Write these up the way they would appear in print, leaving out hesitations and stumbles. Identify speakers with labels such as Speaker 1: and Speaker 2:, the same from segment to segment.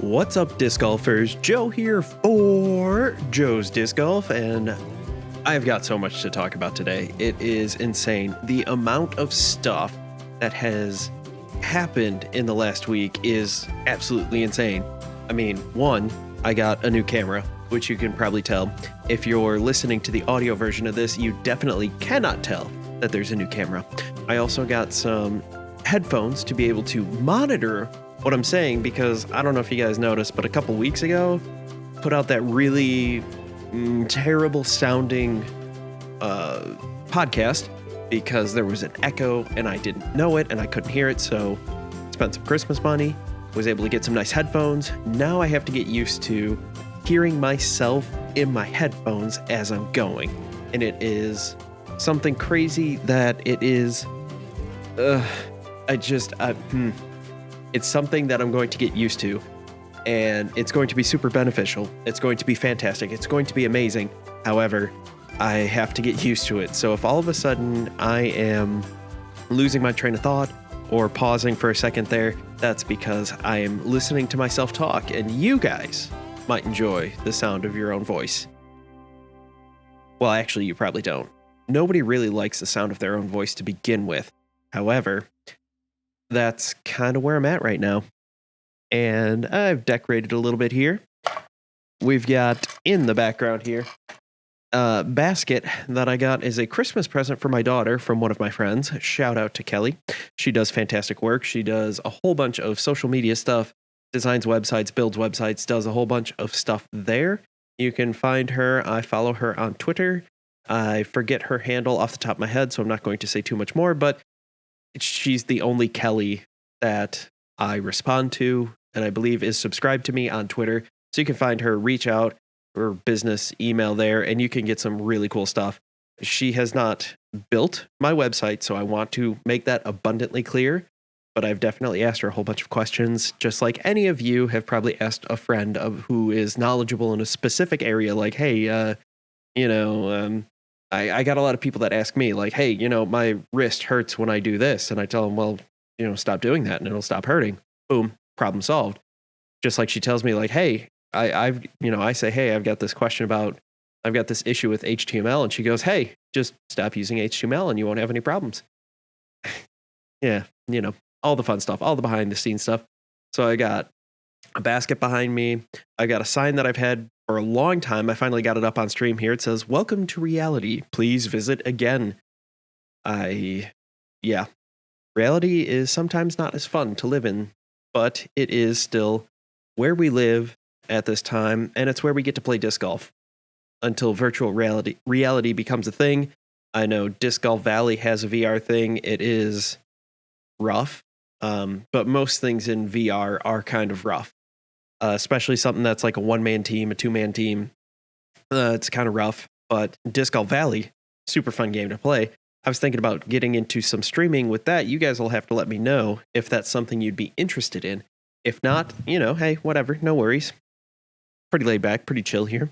Speaker 1: What's up, disc golfers? Joe here for Joe's Disc Golf, and I've got so much to talk about today. It is insane. The amount of stuff that has happened in the last week is absolutely insane. I mean, one, I got a new camera, which you can probably tell. If you're listening to the audio version of this, you definitely cannot tell that there's a new camera. I also got some headphones to be able to monitor what I'm saying, because I don't know if you guys noticed, but a couple weeks ago, put out that really terrible sounding podcast because there was an echo and I didn't know it and I couldn't hear it. So spent some Christmas money, was able to get some nice headphones. Now I have to get used to hearing myself in my headphones as I'm going. And it is something crazy that it is, it's something that I'm going to get used to, and it's going to be super beneficial. It's going to be fantastic. It's going to be amazing. However, I have to get used to it. So if all of a sudden I am losing my train of thought or pausing for a second there, that's because I am listening to myself talk, and you guys might enjoy the sound of your own voice. Well, actually, you probably don't. Nobody really likes the sound of their own voice to begin with. However, that's kind of where I'm at right now. And I've decorated a little bit here. We've got in the background here a basket that I got as a Christmas present for my daughter from one of my friends. Shout out to Kelly. She does fantastic work. She does a whole bunch of social media stuff, designs websites, builds websites, does a whole bunch of stuff there. You can find her. I follow her on Twitter. I forget her handle off the top of my head, so I'm not going to say too much more, but she's the only Kelly that I respond to, and I believe is subscribed to me on Twitter. So you can find her, reach out, or business email there, and you can get some really cool stuff. She has not built my website, so I want to make that abundantly clear, but I've definitely asked her a whole bunch of questions, just like any of you have probably asked a friend who is knowledgeable in a specific area, like, hey, I got a lot of people that ask me, like, hey, my wrist hurts when I do this. And I tell them, well, stop doing that and it'll stop hurting. Boom, problem solved. Just like she tells me, like, hey, I say, hey, I've got this issue with HTML. And she goes, hey, just stop using HTML and you won't have any problems. Yeah, all the fun stuff, all the behind the scenes stuff. So I got a basket behind me. I got a sign that I've had for a long time. I finally got it up on stream here. It says, welcome to reality. Please visit again. Reality is sometimes not as fun to live in, but it is still where we live at this time, and it's where we get to play disc golf until virtual reality becomes a thing. I know Disc Golf Valley has a VR thing. It is rough, but most things in VR are kind of rough. Especially something that's like a one-man team, a two-man team. It's kind of rough, but Disc Golf Valley, super fun game to play. I was thinking about getting into some streaming with that. You guys will have to let me know if that's something you'd be interested in. If not, hey, whatever, no worries. Pretty laid back, pretty chill here.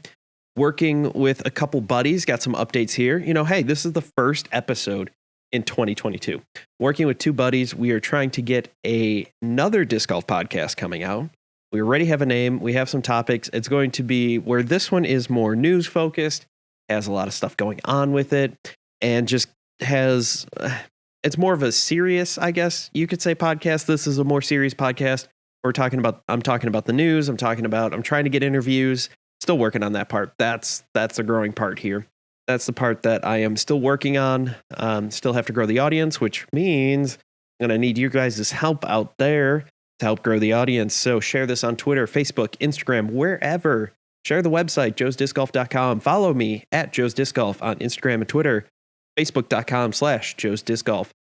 Speaker 1: Working with a couple buddies, got some updates here. Hey, this is the first episode in 2022. Working with two buddies, we are trying to get another disc golf podcast coming out. We already have a name. We have some topics. It's going to be where this one is more news focused, has a lot of stuff going on with it, and just has, it's more of a serious, I guess you could say, podcast. This is a more serious podcast. I'm talking about the news. I'm trying to get interviews. Still working on that part. That's the growing part here. That's the part that I am still working on. Still have to grow the audience, which means I'm going to need you guys' help out there to help grow the audience. So share this on Twitter, Facebook, Instagram, wherever. Share the website, joesdiscgolf.com. Follow me at Joe's Disc Golf on Instagram and Twitter, facebook.com/Joe's Disc Golf.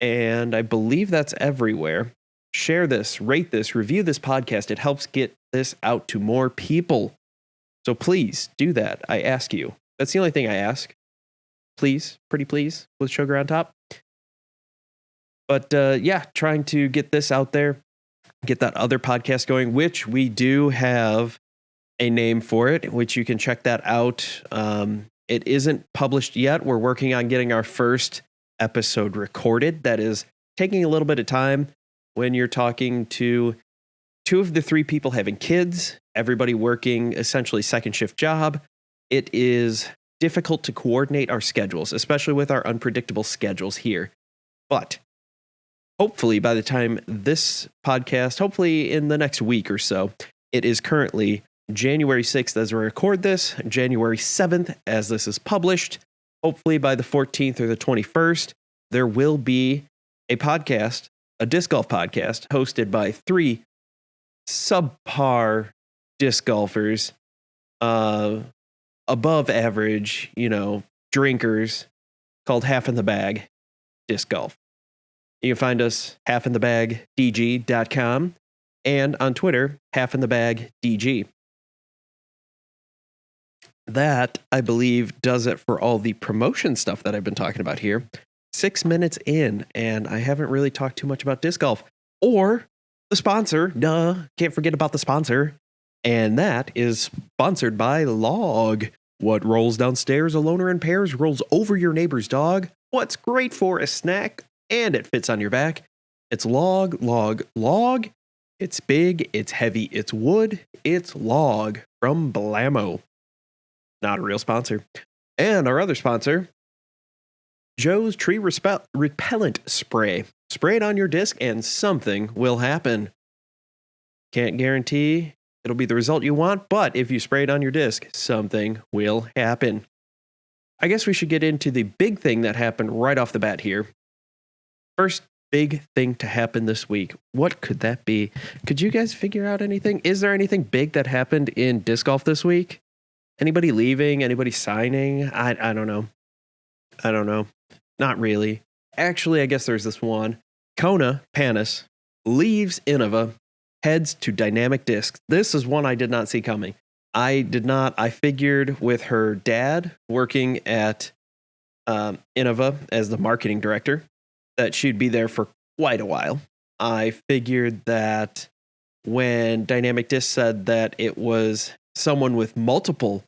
Speaker 1: And I believe that's everywhere. Share this, rate this, review this podcast. It helps get this out to more people. So please do that. I ask you. That's the only thing I ask. Please, pretty please, with sugar on top. But trying to get this out there, get that other podcast going, which we do have a name for it, which you can check that out. It isn't published yet. We're working on getting our first episode recorded. That is taking a little bit of time when you're talking to 2 of the 3 people having kids, everybody working essentially second shift job. It is difficult to coordinate our schedules, especially with our unpredictable schedules here. But hopefully by the time this podcast, hopefully in the next week or so, it is currently January 6th as we record this, January 7th as this is published. Hopefully by the 14th or the 21st, there will be a podcast, a disc golf podcast hosted by 3 subpar disc golfers, above average, drinkers, called Half in the Bag Disc Golf. You can find us halfinthebagdg.com and on Twitter, halfinthebagdg. That, I believe, does it for all the promotion stuff that I've been talking about here. 6 minutes in, and I haven't really talked too much about disc golf or the sponsor. Duh, can't forget about the sponsor. And that is sponsored by Log. What rolls downstairs alone or in pairs rolls over your neighbor's dog. What's great for a snack and it fits on your back? It's Log, Log, Log. It's big, it's heavy, it's wood. It's Log from Blammo. Not a real sponsor. And our other sponsor, Joe's Tree Repellent Spray. Spray it on your disc and something will happen. Can't guarantee it'll be the result you want, but if you spray it on your disc, something will happen. I guess we should get into the big thing that happened right off the bat here. First big thing to happen this week. What could that be? Could you guys figure out anything? Is there anything big that happened in disc golf this week? Anybody leaving? Anybody signing? I don't know. I don't know. Not really. Actually, I guess there's this one. Kona Panis leaves Innova, heads to Dynamic Discs. This is one I did not see coming. I figured with her dad working at Innova as the marketing director that she'd be there for quite a while. I figured that when Dynamic Discs said that it was someone with multiple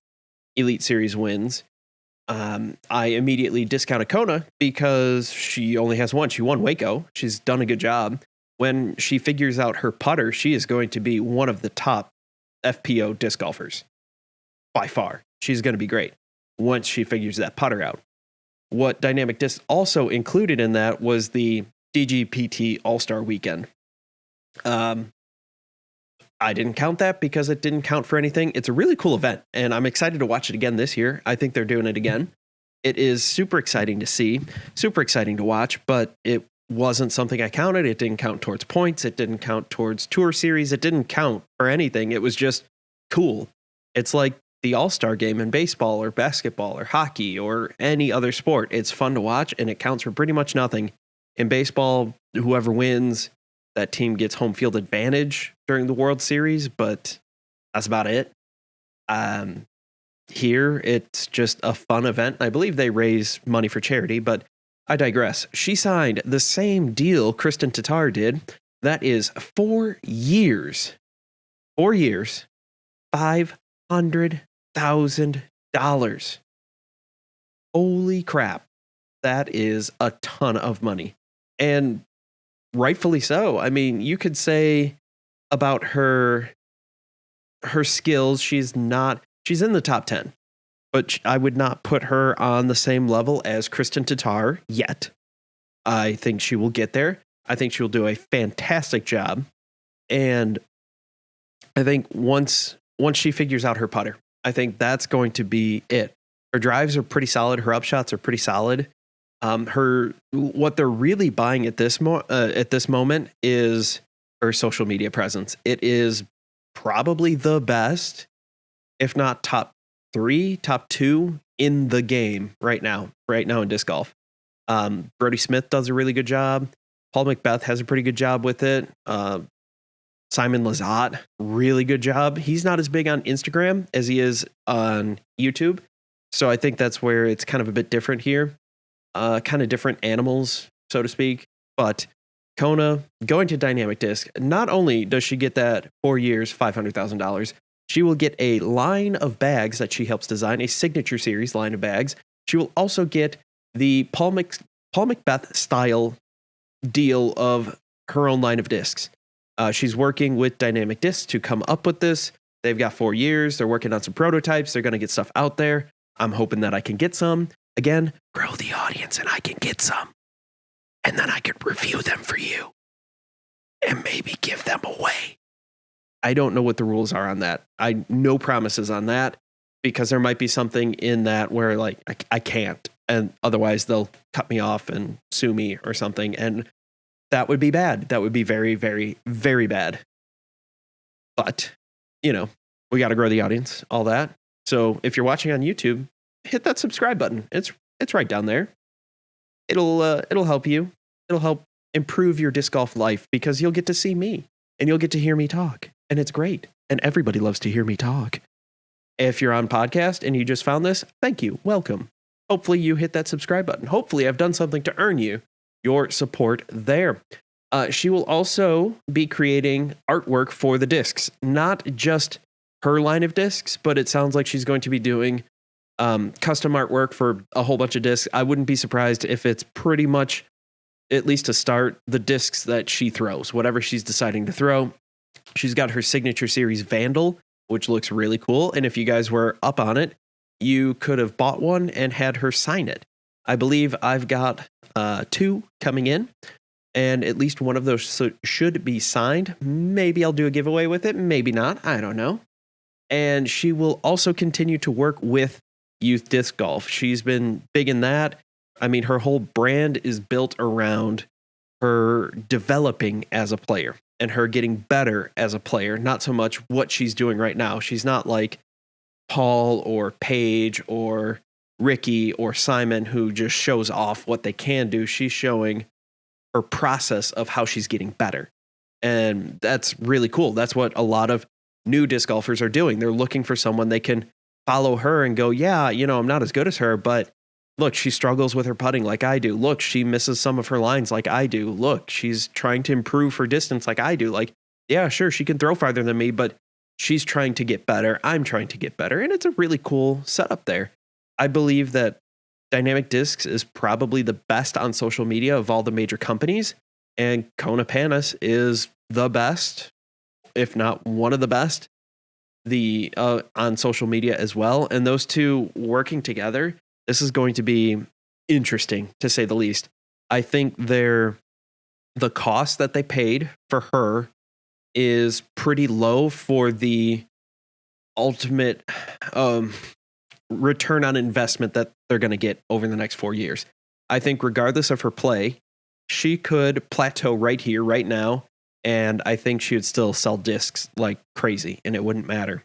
Speaker 1: Elite Series wins, I immediately discounted Kona because she only has one. She won Waco. She's done a good job. When she figures out her putter, she is going to be one of the top FPO disc golfers. By far. She's going to be great once she figures that putter out. What Dynamic Disc also included in that was the Dgpt All-Star Weekend. I didn't count that because it didn't count for anything. It's a really cool event, and I'm excited to watch it again this year. I think they're doing it again. It is super exciting to see, super exciting to watch, but it wasn't something I counted. It didn't count towards points. It didn't count towards tour series. It didn't count for anything. It was just cool. It's like the All-Star game in baseball or basketball or hockey or any other sport. It's fun to watch, and it counts for pretty much nothing. In baseball, whoever wins, that team gets home field advantage during the World Series, but that's about it. Here, it's just a fun event. I believe they raise money for charity, but I digress. She signed the same deal Kristen Tatar did. That is 4 years. 4 years. $500,000. Holy crap. That is a ton of money. And rightfully so. I mean, you could say about her skills, she's in the top 10, but I would not put her on the same level as Kristen Tatar yet. I think she will get there. I think she'll do a fantastic job. And I think once she figures out her putter, I think that's going to be it. Her drives are pretty solid. Her upshots are pretty solid. What they're really buying at this moment is her social media presence. It is probably the best, if not top 3, top 2 in the game right now in disc golf. Brody Smith does a really good job. Paul Macbeth has a pretty good job with it. Simon Lizotte, really good job. He's not as big on Instagram as he is on YouTube. So I think that's where it's kind of a bit different here. Kind of different animals, so to speak. But Kona going to Dynamic Disc, not only does she get that 4 years, $500,000, she will get a line of bags that she helps design, a signature series line of bags. She will also get the Paul Macbeth style deal of her own line of discs. She's working with Dynamic Discs to come up with this. They've got 4 years. They're working on some prototypes. They're going to get stuff out there. I'm hoping that I can get some. Again, grow the audience and I can get some. And then I could review them for you. And maybe give them away. I don't know what the rules are on that. No promises on that. Because there might be something in that where like I can't. And otherwise they'll cut me off and sue me or something. And that would be bad. That would be very, very, very bad. But, we got to grow the audience, all that. So if you're watching on YouTube, hit that subscribe button. It's right down there. It'll help you. It'll help improve your disc golf life because you'll get to see me and you'll get to hear me talk. And it's great. And everybody loves to hear me talk. If you're on podcast and you just found this, thank you. Welcome. Hopefully you hit that subscribe button. Hopefully I've done something to earn you your support there. She will also be creating artwork for the discs, not just her line of discs, but it sounds like she's going to be doing custom artwork for a whole bunch of discs. I wouldn't be surprised if it's pretty much, at least to start, the discs that she throws, whatever she's deciding to throw. She's got her signature series Vandal, which looks really cool. And if you guys were up on it, you could have bought one and had her sign it. I believe I've got 2 coming in, and at least one of those should be signed. Maybe I'll do a giveaway with it. Maybe not. I don't know. And she will also continue to work with youth disc golf. She's been big in that. I mean, her whole brand is built around her developing as a player and her getting better as a player, not so much what she's doing right now. She's not like Paul or Paige or Ricky or Simon who just shows off what they can do. She's showing her process of how she's getting better. And that's really cool. That's what a lot of new disc golfers are doing. They're looking for someone they can follow her and go, yeah, I'm not as good as her, but look, she struggles with her putting like I do. Look, she misses some of her lines like I do. Look, she's trying to improve her distance like I do. Like, yeah, sure, she can throw farther than me, but she's trying to get better. I'm trying to get better. And it's a really cool setup there. I believe that Dynamic Discs is probably the best on social media of all the major companies. And Kona Panis is the best, if not one of the best, on social media as well. And those two working together, this is going to be interesting, to say the least. I think the cost that they paid for her is pretty low for the ultimate return on investment that they're going to get over the next 4 years. I think regardless of her play, she could plateau right here, right now, and I think she would still sell discs like crazy, and it wouldn't matter.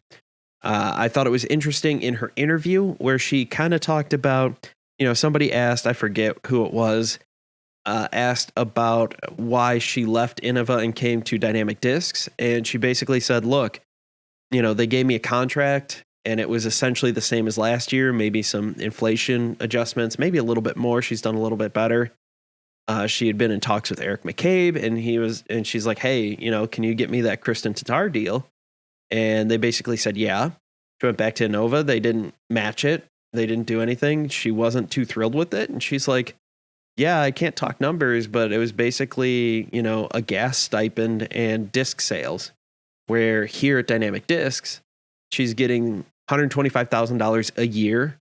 Speaker 1: I thought it was interesting in her interview where she kind of talked about, somebody asked, I forget who it was, asked about why she left Innova and came to Dynamic Discs. And she basically said, look, they gave me a contract and it was essentially the same as last year, maybe some inflation adjustments, maybe a little bit more. She's done a little bit better. She had been in talks with Eric McCabe and she's like, hey, can you get me that Kristen Tatar deal? And they basically said, yeah. She went back to Innova. They didn't match it. They didn't do anything. She wasn't too thrilled with it. And she's like, yeah, I can't talk numbers, but it was basically, a gas stipend and disc sales. Where here at Dynamic Discs, she's getting $125,000 a year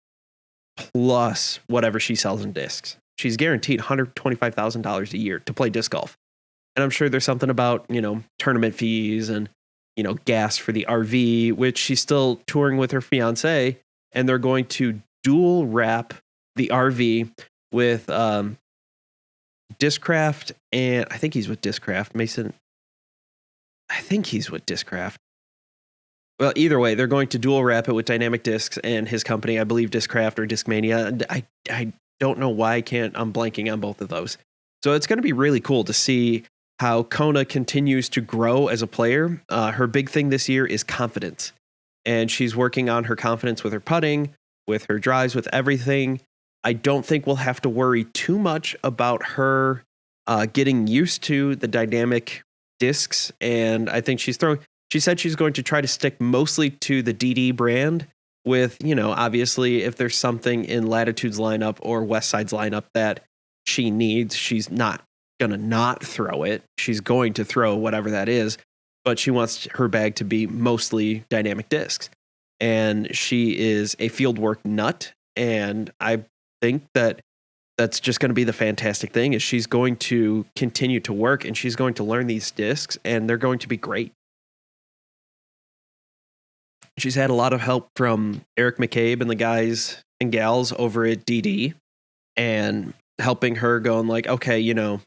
Speaker 1: plus whatever she sells in discs. She's guaranteed $125,000 a year to play disc golf. And I'm sure there's something about, tournament fees and, gas for the RV, which she's still touring with her fiance. And they're going to dual wrap the RV with Discraft. And I think he's with Discraft. Mason, I think he's with Discraft. Well, either way, they're going to dual wrap it with Dynamic Discs and his company, I believe Discraft or Discmania. I don't know why I'm blanking on both of those. So it's going to be really cool to see how Kona continues to grow as a player. Her big thing this year is confidence. And she's working on her confidence with her putting, with her drives, with everything. I don't think we'll have to worry too much about her getting used to the Dynamic Discs. And I think she said she's going to try to stick mostly to the DD brand with, obviously if there's something in Latitude's lineup or Westside's lineup that she needs, she's not going to not throw it. She's going to throw whatever that is, but she wants her bag to be mostly dynamic discs. And she is a fieldwork nut. And I think that that's just going to be the fantastic thing is she's going to continue to work and she's going to learn these discs and they're going to be great. She's had a lot of help from Eric McCabe and the guys and gals over at DD and helping her going like, okay, you know,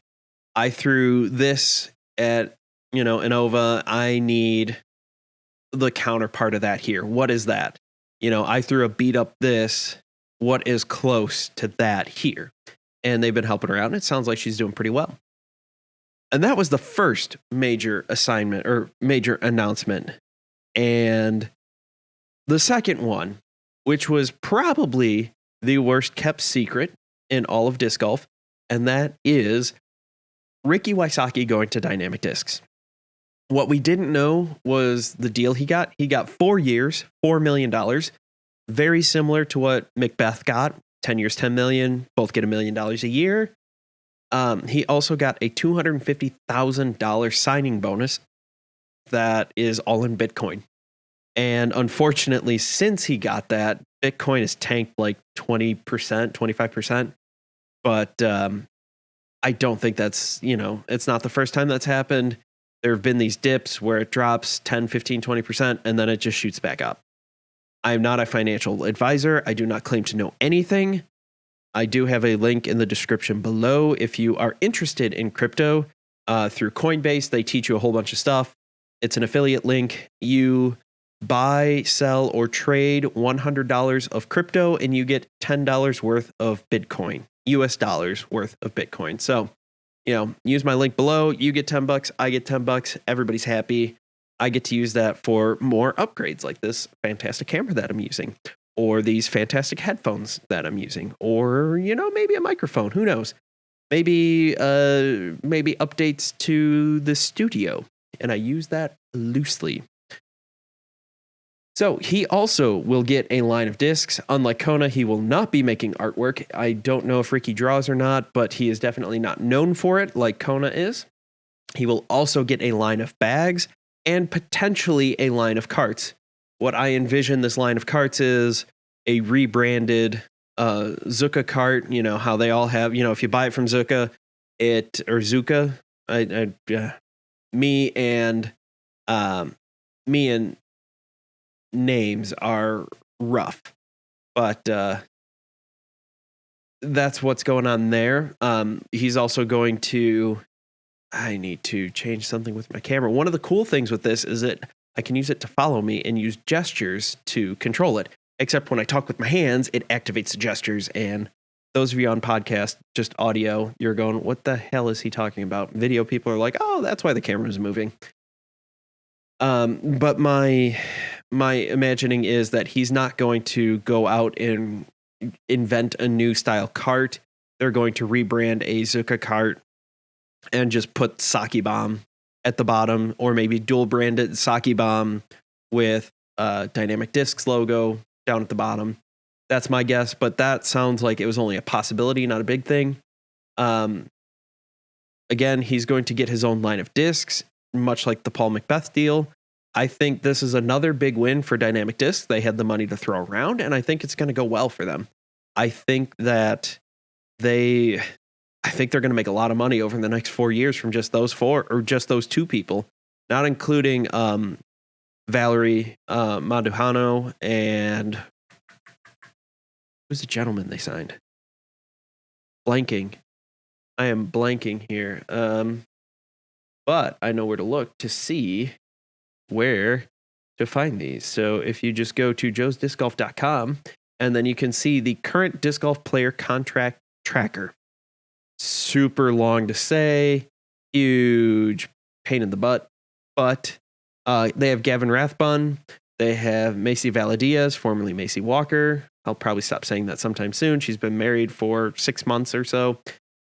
Speaker 1: I threw this at, you know, Innova. I need the counterpart of that here. What is that? You know, I threw a beat up this. What is close to that here? And they've been helping her out, and it sounds like she's doing pretty well. And that was the first major assignment or major announcement. And the second one, which was probably the worst kept secret in all of disc golf, and that is Ricky Wysocki going to Dynamic Discs. What we didn't know was the deal he got. He got 4 years, $4 million. Very similar to what Macbeth got, 10 years, $10 million, both get $1 million a year. He also got a $250,000 signing bonus that is all in Bitcoin. And unfortunately, since he got that, Bitcoin has tanked like 20%, 25%. But I don't think that's, you know, it's not the first time that's happened. There have been these dips where it drops 10, 15, 20%, and then it just shoots back up. I am not a financial advisor. I do not claim to know anything. I do have a link in the description below. If you are interested in crypto through Coinbase, they teach you a whole bunch of stuff. It's an affiliate link. You buy, sell, or trade $100 of crypto, and you get $10 worth of Bitcoin, US dollars worth of Bitcoin. So, you know, use my link below. You get $10. I get $10. Everybody's happy. I get to use that for more upgrades like this fantastic camera that I'm using, or these fantastic headphones that I'm using, or, you know, maybe a microphone. Who knows? Maybe updates to the studio. And I use that loosely. So he also will get a line of discs. Unlike Kona, he will not be making artwork. I don't know if Ricky draws or not, but he is definitely not known for it like Kona is. He will also get a line of bags and potentially a line of carts. What I envision this line of carts is a rebranded Zuka cart. You know how they all have, you know, if you buy it from Zuka, Zuka, me and names are rough, but that's what's going on there. He's also going to, I need to change something with my camera. One of the cool things with this is that I can use it to follow me and use gestures to control it. Except when I talk with my hands, it activates the gestures. And those of you on podcast, just audio, you're going, what the hell is he talking about? Video people are like, oh, that's why the camera is moving. But my imagining is that he's not going to go out and invent a new style cart. They're going to rebrand a Zuka cart and just put Sake Bomb at the bottom, or maybe dual branded Sake Bomb with Dynamic Discs logo down at the bottom. That's my guess, but that sounds like it was only a possibility, not a big thing. Again, he's going to get his own line of discs, much like the Paul Macbeth deal. I think this is another big win for Dynamic Discs. They had the money to throw around, and I think it's going to go well for them. I think that they're going to make a lot of money over the next 4 years from just those four, or just those two people, not including Valerie, Mandujano, and who's the gentleman they signed? Blanking. I am blanking here. But I know where to look to see where to find these. So if you just go to joesdiscgolf.com, and then you can see the current disc golf player contract tracker. Super long to say, huge pain in the butt, but they have Gavin Rathbun, they have Macy Valadiaz, formerly Macy Walker. I'll probably stop saying that sometime soon. She's been married for 6 months or so.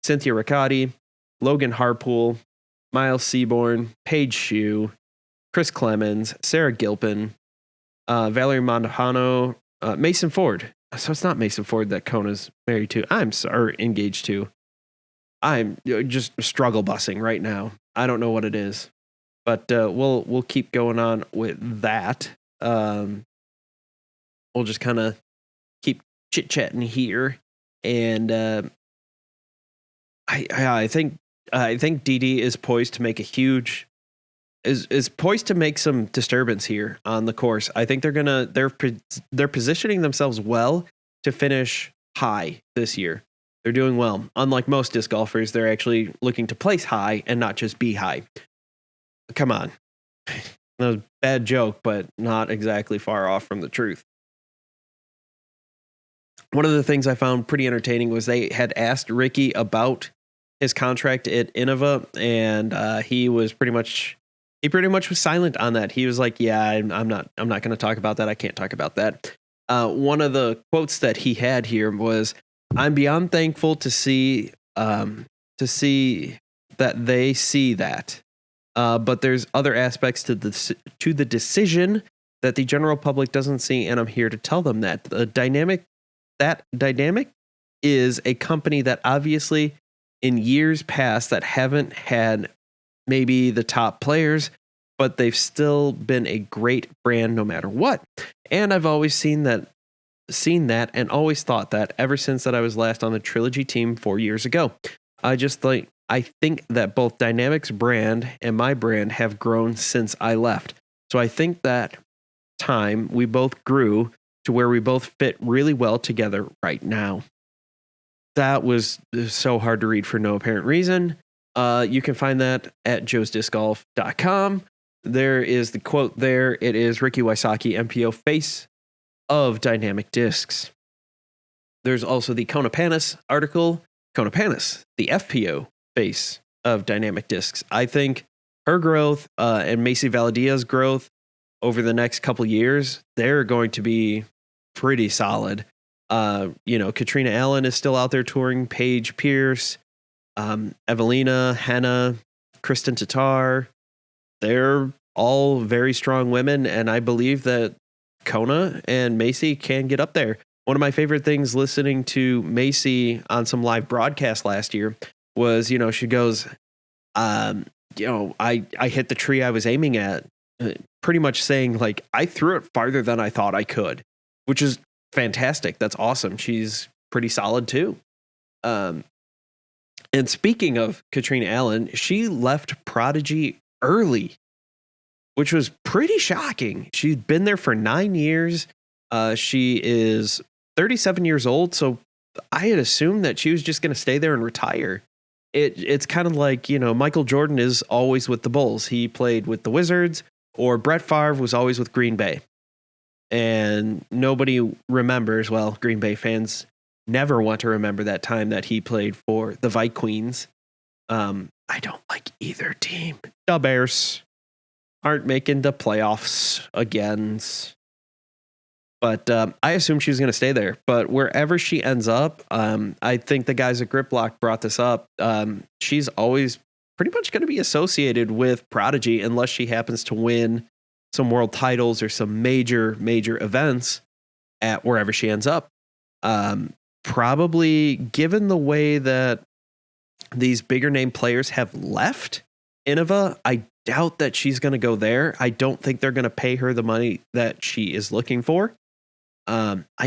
Speaker 1: Cynthia Riccati, Logan Harpool, Miles Seaborn, Paige Shue, Chris Clemens, Sarah Gilpin, Valerie Mandujano, Mason Ford. So it's not Mason Ford that Kona's married to. I'm sorry, engaged to. I'm just struggle busing right now. I don't know what it is, but we'll keep going on with that. We'll just kind of keep chit chatting here, and I think DD is poised to make a huge is poised to make some disturbance here on the course. I think they're positioning themselves well to finish high this year. They're doing well. Unlike most disc golfers, they're actually looking to place high and not just be high. Come on. That was a bad joke, but not exactly far off from the truth. One of the things I found pretty entertaining was they had asked Ricky about his contract at Innova, and he pretty much was silent on that. He was like, "Yeah, I'm not going to talk about that. I can't talk about that." One of the quotes that he had here was, "I'm beyond thankful to see that they see that, but there's other aspects to the decision that the general public doesn't see, and I'm here to tell them that that dynamic is a company that obviously in years past that haven't had maybe the top players, but they've still been a great brand no matter what. And I've always seen that and always thought that ever since that I was last on the Trilogy team 4 years ago. I think that both Dynamic's brand and my brand have grown since I left. So I think that time we both grew to where we both fit really well together right now." That was so hard to read for no apparent reason. You can find that at joesdiscgolf.com. There is the quote there. It is Ricky Wysocki, MPO face of Dynamic Discs. There's also the Kona Panis article. Kona Panis, the FPO face of Dynamic Discs. I think her growth and Macy Valadia's growth over the next couple years, they're going to be pretty solid. Catrina Allen is still out there touring, Paige Pierce, Evelina, Hannah, Kristen Tatar. They're all very strong women, and I believe that Kona and Macy can get up there. One of my favorite things listening to Macy on some live broadcast last year was, she goes, I hit the tree I was aiming at, pretty much saying like, I threw it farther than I thought I could, which is fantastic. That's awesome. She's pretty solid too. And speaking of Catrina Allen, she left Pdga early, which was pretty shocking. She's been there for 9 years. She is 37 years old. So I had assumed that she was just going to stay there and retire. It's kind of like, Michael Jordan is always with the Bulls. He played with the Wizards, or Brett Favre was always with Green Bay. And nobody remembers, well, Green Bay fans never want to remember that time that he played for the Vikings. I don't like either team. The Bears aren't making the playoffs again. But I assumed she was going to stay there. But wherever she ends up, I think the guys at Grip Block brought this up. She's always pretty much going to be associated with Pdga unless she happens to win some world titles or some major events at wherever she ends up. Probably, given the way that these bigger name players have left Innova, I doubt that she's going to go there. I don't think they're going to pay her the money that she is looking for. There's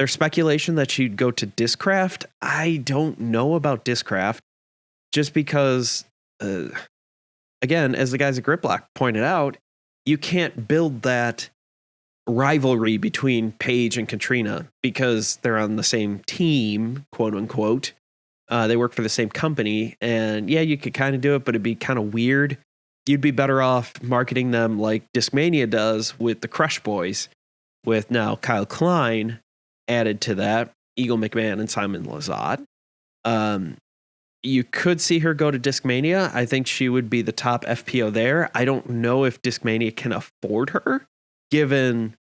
Speaker 1: speculation that she'd go to Discraft. I don't know about Discraft, just because, again, as the guys at Grip Block pointed out, you can't build that rivalry between Paige and Catrina because they're on the same team, quote unquote. They work for the same company, and yeah, you could kind of do it, but it'd be kind of weird. You'd be better off marketing them like Discmania does with the Crush Boys, with now Kyle Klein added to that, Eagle McMahon and Simon Lizotte. You could see her go to Discmania. I think she would be the top FPO there. I don't know if Discmania can afford her, given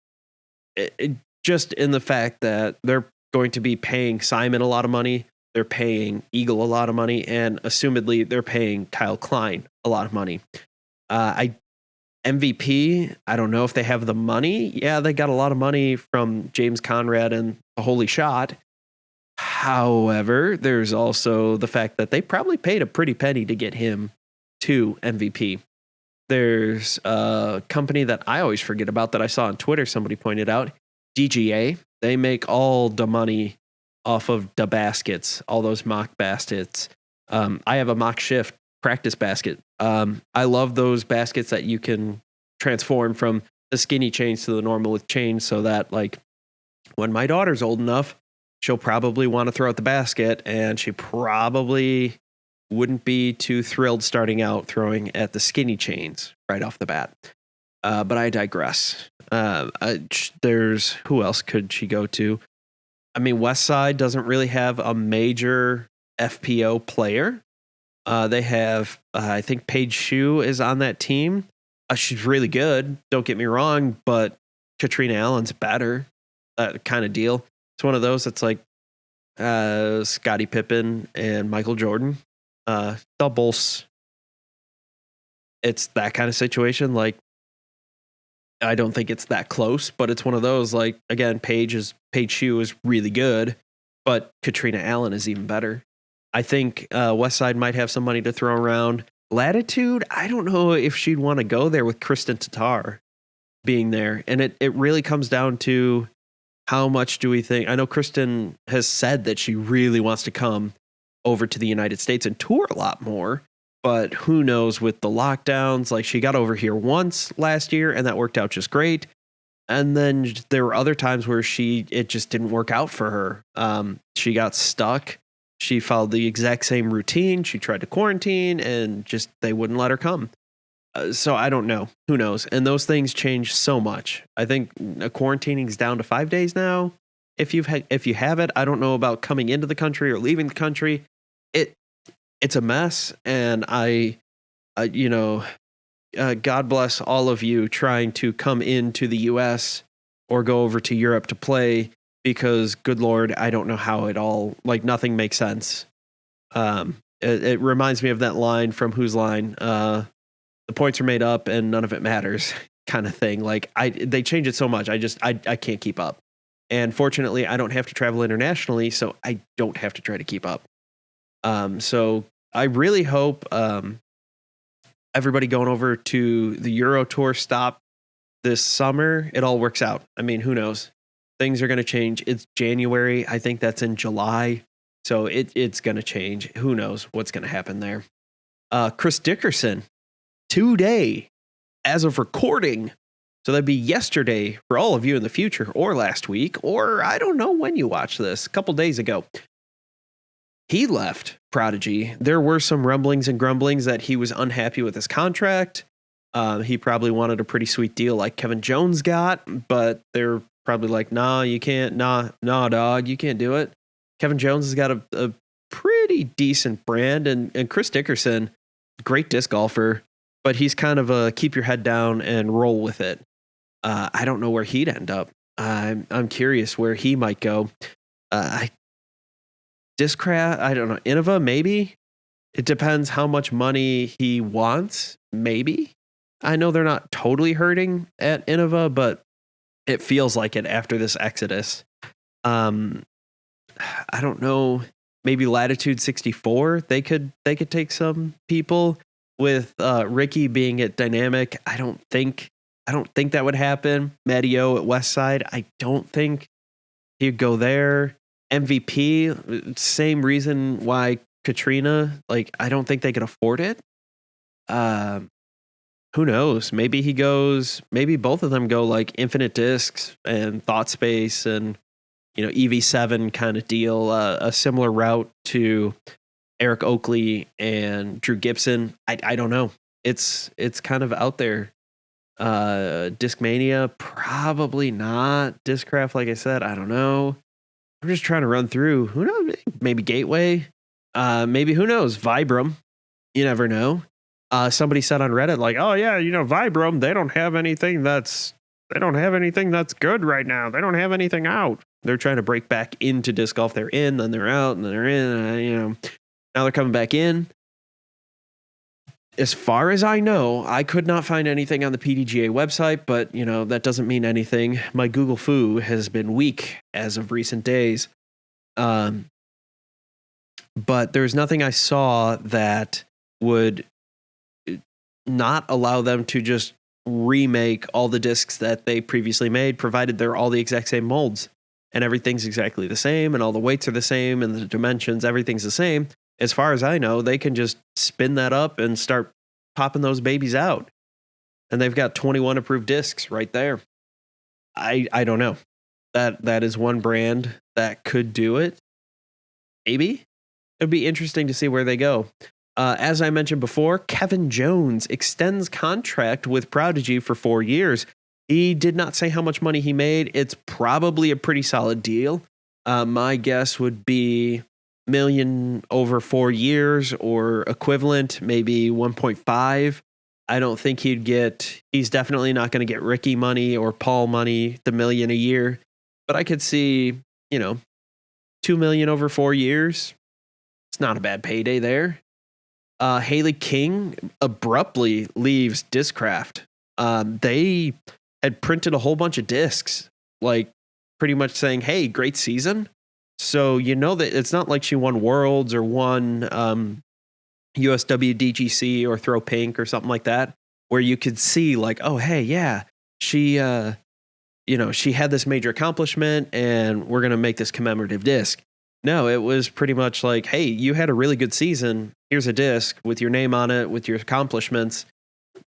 Speaker 1: just in the fact that they're going to be paying Simon a lot of money. They're paying Eagle a lot of money, and assumedly they're paying Kyle Klein a lot of money. MVP, I don't know if they have the money. Yeah, they got a lot of money from James Conrad and the Holy Shot. However, there's also the fact that they probably paid a pretty penny to get him to MVP. There's a company that I always forget about that I saw on Twitter. Somebody pointed out, Dga. They make all the money off of the baskets, all those mock baskets. I have a mock shift practice basket. I love those baskets that you can transform from the skinny chains to the normal with chains, so that like when my daughter's old enough, she'll probably want to throw out the basket, and she probably wouldn't be too thrilled starting out throwing at the skinny chains right off the bat. But I digress. There's who else could she go to? I mean, Westside doesn't really have a major FPO player. They have, I think Paige Shue is on that team. She's really good. Don't get me wrong, but Catrina Allen's better. That kind of deal. It's one of those that's like Scottie Pippen and Michael Jordan. Doubles. It's that kind of situation. Like, I don't think it's that close, but it's one of those, like, again, Paige Shue is really good, but Catrina Allen is even better. I think Westside might have some money to throw around. Latitude, I don't know if she'd want to go there with Kristen Tatar being there. And it really comes down to how much do we think. I know Kristen has said that she really wants to come over to the United States and tour a lot more. But who knows with the lockdowns? Like, she got over here once last year and that worked out just great. And then there were other times where it just didn't work out for her. She got stuck. She followed the exact same routine. She tried to quarantine and just they wouldn't let her come. So I don't know. Who knows? And those things change so much. I think quarantining is down to 5 days now. If you have it, I don't know about coming into the country or leaving the country. It's a mess, and God bless all of you trying to come into the U.S. or go over to Europe to play, because good Lord, I don't know how it all, like, nothing makes sense. It reminds me of that line from Whose Line? The points are made up and none of it matters kind of thing. Like, they change it so much. I can't keep up. And fortunately, I don't have to travel internationally, so I don't have to try to keep up. So I really hope everybody going over to the Euro Tour stop this summer, it all works out. I mean, who knows? Things are going to change. It's January. I think that's in July. So it's going to change. Who knows what's going to happen there? Chris Dickerson, today, as of recording. So that'd be yesterday for all of you in the future, or last week, or I don't know when you watch this, a couple days ago. He left Prodigy. There were some rumblings and grumblings that he was unhappy with his contract. He probably wanted a pretty sweet deal like Kevin Jones got, but they're probably like, nah, you can't, nah, dog, you can't do it. Kevin Jones has got a pretty decent brand, and Chris Dickerson, great disc golfer, but he's kind of a keep your head down and roll with it. I don't know where he'd end up. I'm curious where he might go. Discraft, I don't know. Innova, maybe. It depends how much money he wants. Maybe. I know they're not totally hurting at Innova, but it feels like it after this exodus. I don't know. Maybe Latitude 64. They could take some people with Ricky being at Dynamic. I don't think that would happen. Matteo at Westside. I don't think he'd go there. MVP, same reason why Catrina, like, I don't think they could afford it. Who knows? Maybe he goes, maybe both of them go like Infinite Discs and Thought Space and, EV7 kind of deal, a similar route to Eric Oakley and Drew Gibson. I don't know. It's kind of out there. Discmania, probably not. Discraft, like I said, I don't know. I'm just trying to run through. Who knows? Maybe Gateway. Maybe, who knows? Vibram. You never know. Somebody said on Reddit, like, oh yeah, Vibram, they don't have anything that's good right now. They don't have anything out. They're trying to break back into disc golf. They're in, then they're out, and then they're in. Now they're coming back in. As far as I know, I could not find anything on the Pdga website, but, that doesn't mean anything. My Google Foo has been weak as of recent days. but there's nothing I saw that would not allow them to just remake all the discs that they previously made, provided they're all the exact same molds and everything's exactly the same and all the weights are the same and the dimensions, everything's the same. As far as I know, they can just spin that up and start popping those babies out. And they've got 21 approved discs right there. I don't know. That is one brand that could do it. Maybe. It'd be interesting to see where they go. As I mentioned before, Kevin Jones extends contract with Pdga for 4 years. He did not say how much money he made. It's probably a pretty solid deal. My guess would be $1 million over 4 years or equivalent, maybe 1.5. I don't think he's definitely not going to get Ricky money or Paul money, the $1 million a year. But I could see, $2 million over 4 years. It's not a bad payday there. Hailey King abruptly leaves Discraft. They had printed a whole bunch of discs, like pretty much saying, hey, great season. So that it's not like she won Worlds or won USW DGC or Throw Pink or something like that, where you could see like, oh, hey, yeah, she she had this major accomplishment and we're going to make this commemorative disc. No, it was pretty much like, hey, you had a really good season. Here's a disc with your name on it, with your accomplishments.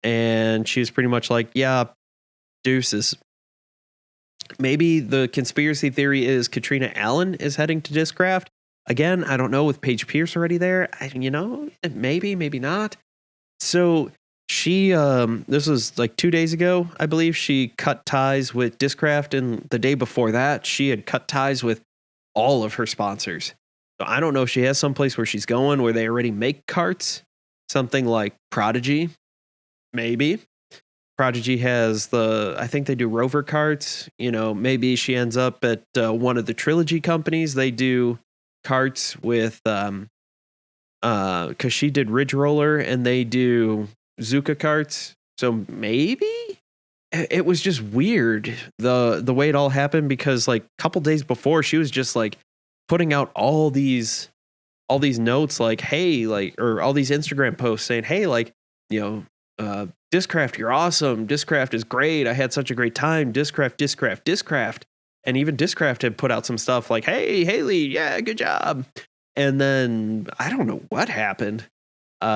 Speaker 1: And she was pretty much like, yeah, deuces. Maybe the conspiracy theory is Catrina Allen is heading to Discraft. Again, I don't know, with Paige Pierce already there. Maybe, maybe not. So she, this was like 2 days ago, I believe, she cut ties with Discraft. And the day before that, she had cut ties with all of her sponsors. So I don't know if she has someplace where she's going where they already make carts, something like Pdga, maybe. Pdga has I think they do Rover carts. Maybe she ends up at one of the Trilogy companies. They do carts with, because she did Ridge Roller and they do Zuka carts. So maybe it was just weird the way it all happened, because like a couple days before she was just like putting out all these notes like, hey, like, or all these Instagram posts saying, hey, like, Discraft, you're awesome. Discraft is great. I had such a great time. Discraft. And even Discraft had put out some stuff like, hey, Hailey, yeah, good job. And then I don't know what happened.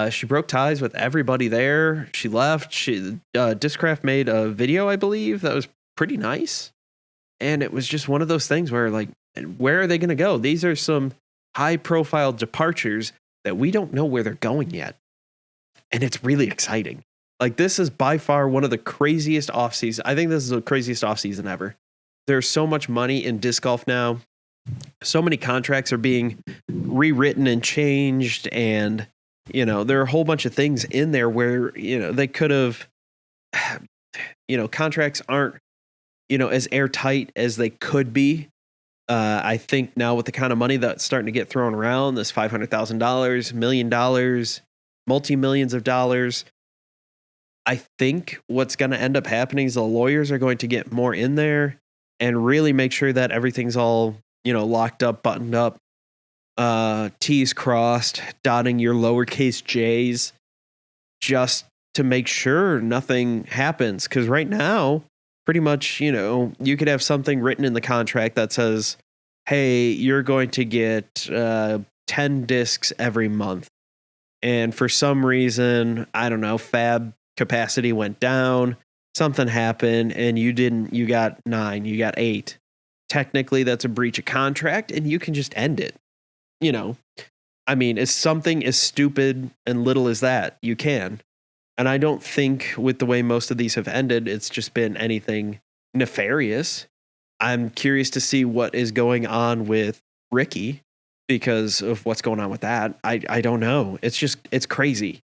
Speaker 1: She broke ties with everybody there. She left. Discraft made a video, I believe, that was pretty nice. And it was just one of those things where, like, where are they going to go? These are some high-profile departures that we don't know where they're going yet. And it's really exciting. Like, this is by far one of the craziest off-seasons. I think this is the craziest off-season ever. There's so much money in disc golf now. So many contracts are being rewritten and changed, and there are a whole bunch of things in there where they could have, contracts aren't as airtight as they could be. I think now with the kind of money that's starting to get thrown around, this $500,000, $1 million, multi-millions of dollars, I think what's going to end up happening is the lawyers are going to get more in there and really make sure that everything's all locked up, buttoned up, T's crossed, dotting your lowercase J's, just to make sure nothing happens. Because right now, pretty much, you could have something written in the contract that says, hey, you're going to get 10 discs every month. And for some reason, I don't know, fab capacity went down, something happened, and you got 9, you got 8. Technically, that's a breach of contract, and you can just end it. I mean, if something as stupid and little as that, you can. And I don't think with the way most of these have ended, it's just been anything nefarious. I'm curious to see what is going on with Ricky because of what's going on with that. I don't know. It's crazy.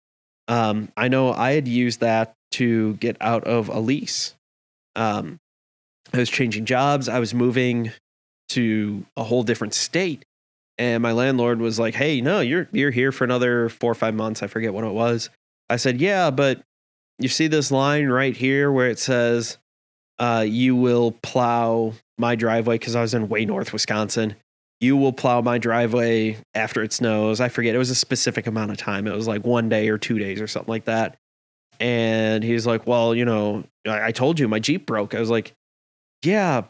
Speaker 1: I know I had used that to get out of a lease. I was changing jobs. I was moving to a whole different state. And my landlord was like, hey, no, you're here for another 4 or 5 months. I forget what it was. I said, yeah, but you see this line right here where it says you will plow my driveway, because I was in way north Wisconsin. you will plow my driveway after it snows. I forget. It was a specific amount of time. It was like 1 day or 2 days or something like that. And he's like, well, I told you my Jeep broke. I was like, yeah,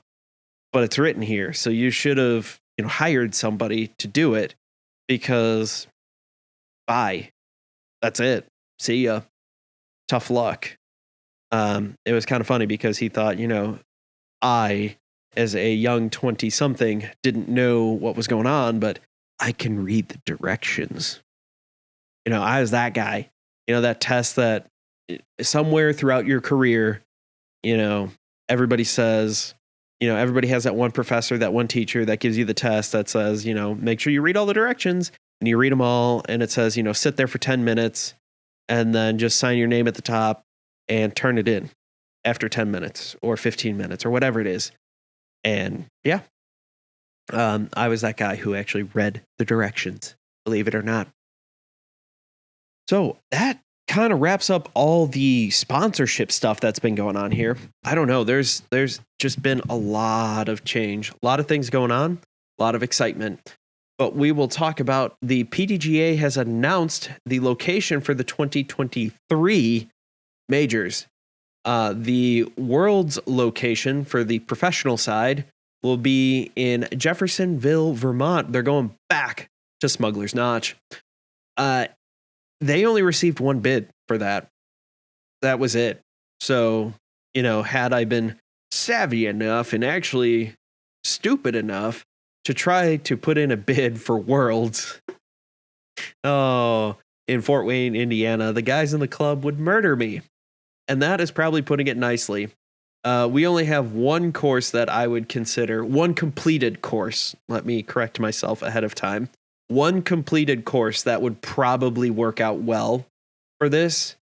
Speaker 1: but it's written here. So you should have, hired somebody to do it, because bye. That's it. See ya. Tough luck. It was kind of funny because he thought, I, as a young 20-something, didn't know what was going on, but I can read the directions. I was that guy. That test that somewhere throughout your career, everybody says, everybody has that one professor, that one teacher that gives you the test that says, make sure you read all the directions, and you read them all. And it says, sit there for 10 minutes and then just sign your name at the top and turn it in after 10 minutes or 15 minutes or whatever it is. And yeah, I was that guy who actually read the directions, believe it or not. So that kind of wraps up all the sponsorship stuff that's been going on here. I don't know. There's just been a lot of change, a lot of things going on, a lot of excitement. But we will talk about the Pdga has announced the location for the 2023 majors. The world's location for the professional side will be in Jeffersonville, Vermont. They're going back to Smuggler's Notch. They only received one bid for that. That was it. So, had I been savvy enough and actually stupid enough to try to put in a bid for Worlds, in Fort Wayne, Indiana, the guys in the club would murder me. And that is probably putting it nicely. We only have one course that I would consider, one completed course. Let me correct myself ahead of time. One completed course that would probably work out well for this.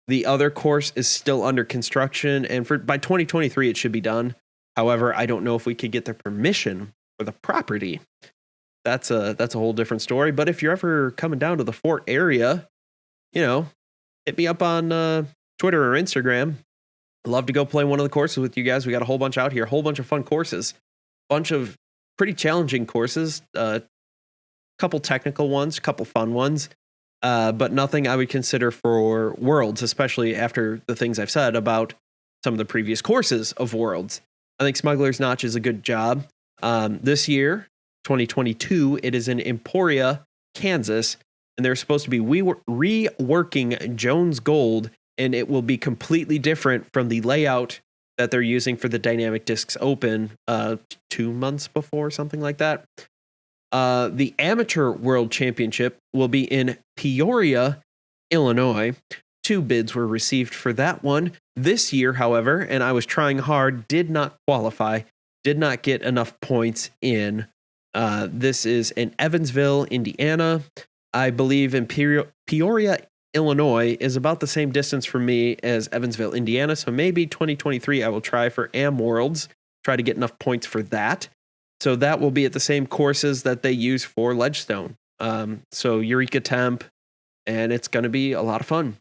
Speaker 1: The other course is still under construction, and by 2023 it should be done. However, I don't know if we could get the permission for the property. That's a whole different story. But if you're ever coming down to the Fort area, hit me up on Twitter or Instagram. I'd love to go play one of the courses with you guys. We got a whole bunch out here, a whole bunch of fun courses, bunch of pretty challenging courses. Couple technical ones, couple fun ones, but nothing I would consider for Worlds, especially after the things I've said about some of the previous courses of Worlds. I think Smuggler's Notch is a good job. This year, 2022, it is in Emporia, Kansas, and they're supposed to be reworking Jones Gold, and it will be completely different from the layout that they're using for the Dynamic Discs Open 2 months before, something like that. The Amateur World Championship will be in Peoria, Illinois. 2 bids were received for that one. This year, however, and I was trying hard, did not qualify, did not get enough points in. This is in Evansville, Indiana. I believe in Peoria, Illinois is about the same distance from me as Evansville, Indiana. So maybe 2023 I will try for Am Worlds, try to get enough points for that. So that will be at the same courses that they use for Ledgestone. So Eureka Temp, and it's going to be a lot of fun.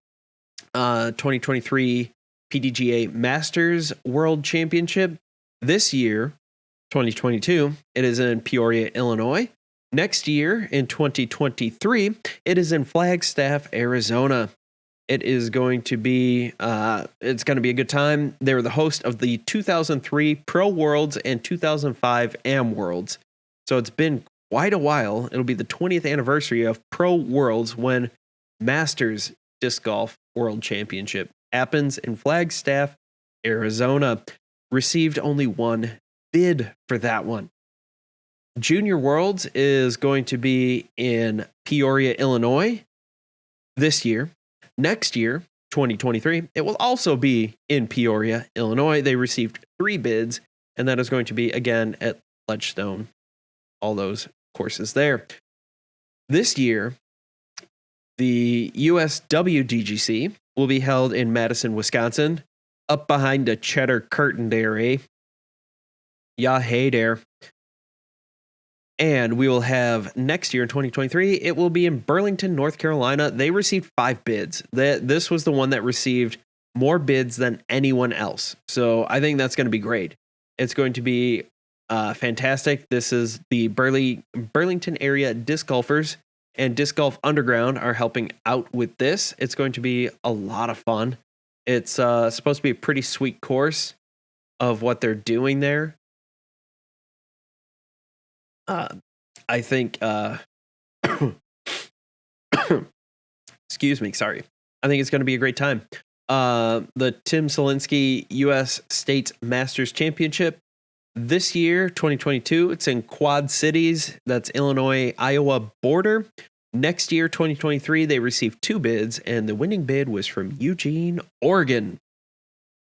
Speaker 1: 2023 Pdga Masters World Championship. This year, 2022, it is in Peoria, Illinois. Next year, in 2023, it is in Flagstaff, Arizona. It is going to be it's going to be a good time. They're the host of the 2003 Pro Worlds and 2005 Am Worlds. So it's been quite a while. It'll be the 20th anniversary of Pro Worlds when Masters Disc Golf World Championship happens in Flagstaff, Arizona. Received only one bid for that one. Junior Worlds is going to be in Peoria, Illinois this year. Next year, 2023, it will also be in Peoria, Illinois. They received 3 bids, and that is going to be, again, at Ledgestone. All those courses there. This year, the USWDGC will be held in Madison, Wisconsin, up behind the cheddar curtain there, eh? Yeah, hey there. And we will have next year in 2023, it will be in Burlington, North Carolina. They received 5 bids. This was the one that received more bids than anyone else. So I think that's going to be great. It's going to be Fantastic. This is the Burlington area disc golfers and Disc Golf Underground are helping out with this. It's going to be a lot of fun. It's supposed to be a pretty sweet course of what they're doing there. I think, excuse me, sorry. I think it's going to be a great time. The Tim Zielinski U.S. States Masters Championship this year, 2022, it's in Quad Cities. That's Illinois-Iowa border. Next year, 2023, they received 2 bids, and the winning bid was from Eugene, Oregon.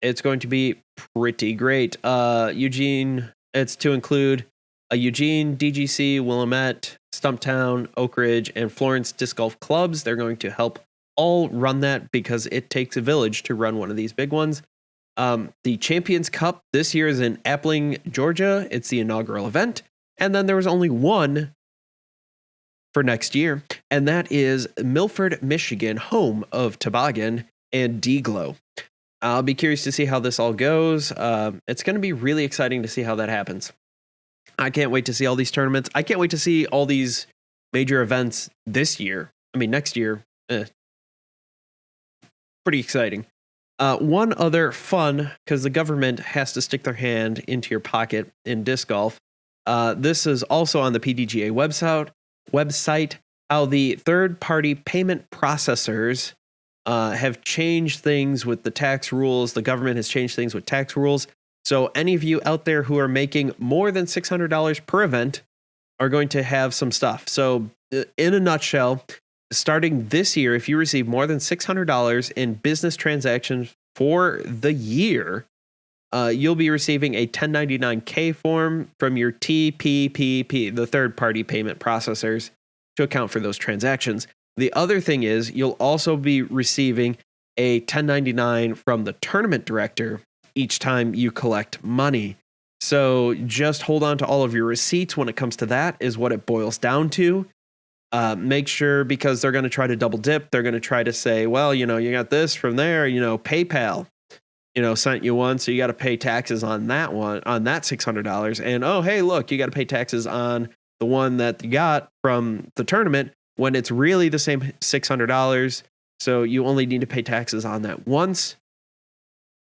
Speaker 1: It's going to be pretty great. Eugene, it's to include Eugene, DGC, Willamette, Stumptown, Oak Ridge, and Florence Disc Golf Clubs. They're going to help all run that because it takes a village to run one of these big ones. The Champions Cup this year is in Appling, Georgia. It's the inaugural event. And then there was only one for next year, and that is Milford, Michigan, home of Toboggan and D-Glow. I'll be curious to see how this all goes. It's going to be really exciting to see how that happens. I can't wait to see all these tournaments. I can't wait to see all these major events this year. I mean, next year. Pretty exciting. One other fun, because the government has to stick their hand into your pocket in disc golf. This is also on the Pdga website, how the third-party payment processors have changed things with the tax rules. The government has changed things with tax rules. So any of you out there who are making more than $600 per event are going to have some stuff. So in a nutshell, starting this year, if you receive more than $600 in business transactions for the year, you'll be receiving a 1099-K form from your TPPP, the third-party payment processors, to account for those transactions. The other thing is you'll also be receiving a 1099 from the tournament director each time you collect money. So just hold on to all of your receipts when it comes to that, is what it boils down to. Make sure, because they're going to try to double dip. They're going to try to say, well, you got this from there, PayPal, sent you one. So you got to pay taxes on that one, on that $600. And, oh, hey, look, you got to pay taxes on the one that you got from the tournament when it's really the same $600. So you only need to pay taxes on that once.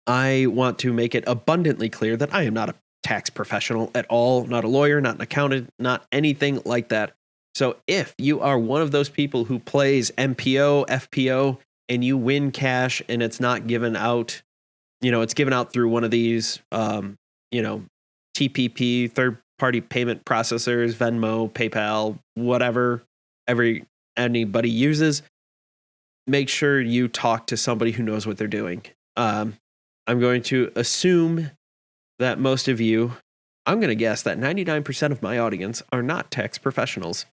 Speaker 1: I want to make it abundantly clear that I am not a tax professional at all, not a lawyer, not an accountant, not anything like that. So if you are one of those people who plays MPO, FPO, and you win cash and it's not given out, it's given out through one of these, TPP, third-party payment processors, Venmo, PayPal, whatever anybody uses, make sure you talk to somebody who knows what they're doing. I'm going to assume that most of you, I'm going to guess that 99% of my audience are not tax professionals.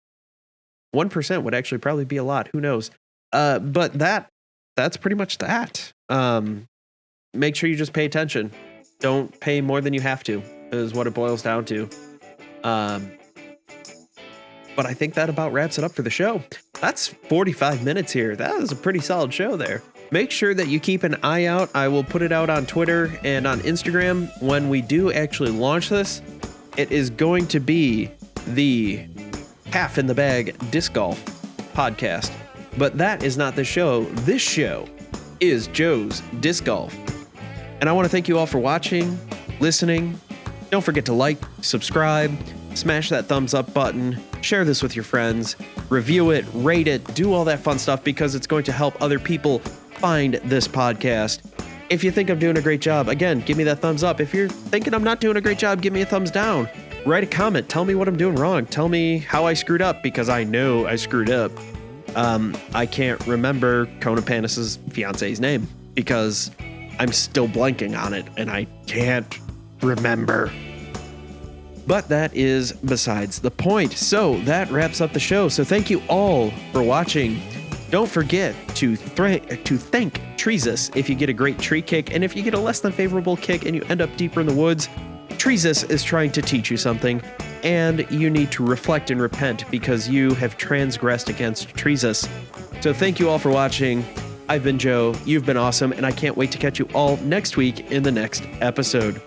Speaker 1: 1% would actually probably be a lot. Who knows? But that's pretty much that. Make sure you just pay attention. Don't pay more than you have to, is what it boils down to. But I think that about wraps it up for the show. That's 45 minutes here. That was a pretty solid show there. Make sure that you keep an eye out. I will put it out on Twitter and on Instagram when we do actually launch this. It is going to be the Half in the Bag Disc Golf podcast. But that is not the show. This show is Joe's Disc Golf. And I want to thank you all for watching, listening. Don't forget to like, subscribe, smash that thumbs up button, share this with your friends, review it, rate it, do all that fun stuff because it's going to help other people find this podcast. If you think I'm doing a great job, again, give me that thumbs up. If you're thinking I'm not doing a great job, give me a thumbs down. Write a comment. Tell me what I'm doing wrong. Tell me how I screwed up, because I know I screwed up. I can't remember Kona Panis' fiance's name because I'm still blanking on it and I can't remember. But that is besides the point. So that wraps up the show. So thank you all for watching. Don't forget to thank Treesus if you get a great tree kick, and if you get a less than favorable kick and you end up deeper in the woods, Treesus is trying to teach you something, and you need to reflect and repent because you have transgressed against Treesus. So thank you all for watching. I've been Joe, you've been awesome, and I can't wait to catch you all next week in the next episode.